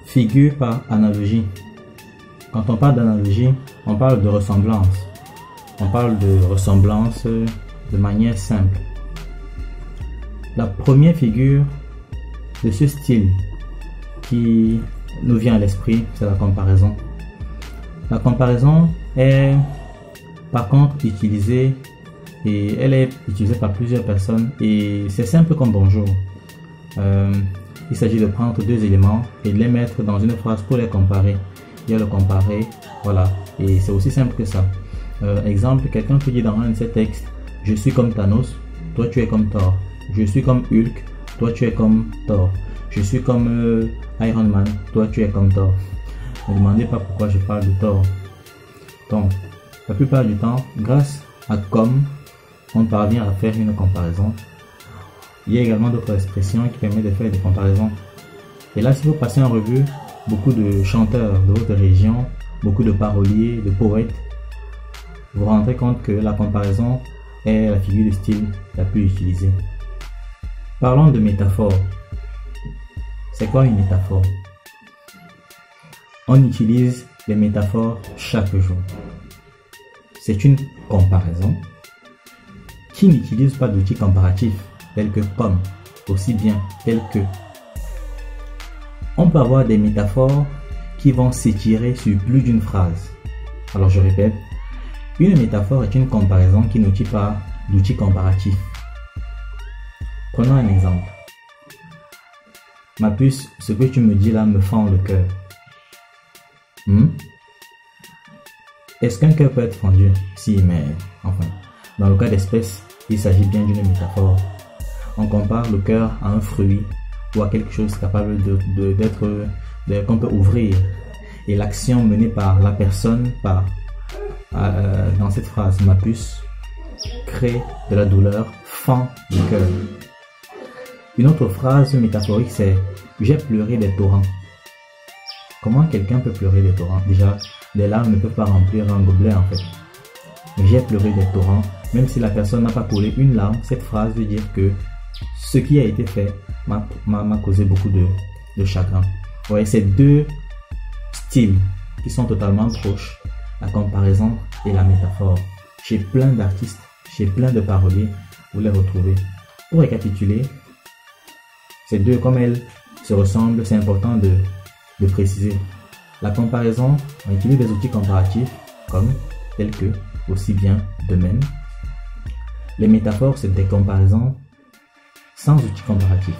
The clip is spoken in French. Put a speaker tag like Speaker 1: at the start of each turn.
Speaker 1: Figure par analogie. Quand on parle d'analogie, on parle de ressemblance. On parle de ressemblance de manière simple. La première figure de ce style qui nous vient à l'esprit, c'est la comparaison. La comparaison est par contre utilisée et elle est utilisée par plusieurs personnes et c'est simple comme bonjour. Il s'agit de prendre deux éléments et de les mettre dans une phrase pour les comparer. Il y a le comparer, voilà, et c'est aussi simple que ça. Exemple, quelqu'un peut dire dans un de ses textes, je suis comme Thanos, toi tu es comme Thor. Je suis comme Hulk, toi tu es comme Thor. Je suis comme Iron Man, toi tu es comme Thor. Ne me demandez pas pourquoi je parle de Thor. Donc, la plupart du temps, grâce à comme, on parvient à faire une comparaison. Il y a également d'autres expressions qui permettent de faire des comparaisons. Et là, si vous passez en revue beaucoup de chanteurs de votre région, beaucoup de paroliers, de poètes, vous vous rendrez compte que la comparaison est la figure de style la plus utilisée. Parlons de métaphore. C'est quoi une métaphore? On utilise les métaphores chaque jour. C'est une comparaison qui n'utilise pas d'outils comparatifs tels que comme, aussi bien, tels que. On peut avoir des métaphores qui vont s'étirer sur plus d'une phrase. Alors je répète, une métaphore est une comparaison qui n'utilise pas d'outils comparatifs. Prenons un exemple. Ma puce, ce que tu me dis là me fend le cœur. Est-ce qu'un cœur peut être fendu? Si, mais enfin, dans le cas d'espèce, il s'agit bien d'une métaphore. On compare le cœur à un fruit ou à quelque chose capable qu'on peut ouvrir. Et l'action menée par la personne, dans cette phrase, ma puce, crée de la douleur, fend le cœur. Une autre phrase métaphorique, c'est j'ai pleuré des torrents. Comment quelqu'un peut pleurer des torrents? Déjà, les larmes ne peuvent pas remplir un gobelet en fait. J'ai pleuré des torrents. Même si la personne n'a pas coulé une larme, cette phrase veut dire que ce qui a été fait m'a causé beaucoup de chagrin. Ouais, c'est deux styles qui sont totalement proches, la comparaison et la métaphore. Chez plein d'artistes, chez plein de paroliers, vous les retrouvez. Pour récapituler, ces deux, comme elles se ressemblent, c'est important de préciser. La comparaison, on utilise des outils comparatifs comme, tels que, aussi bien, de même. Les métaphores, c'est des comparaisons sans outils comparatifs.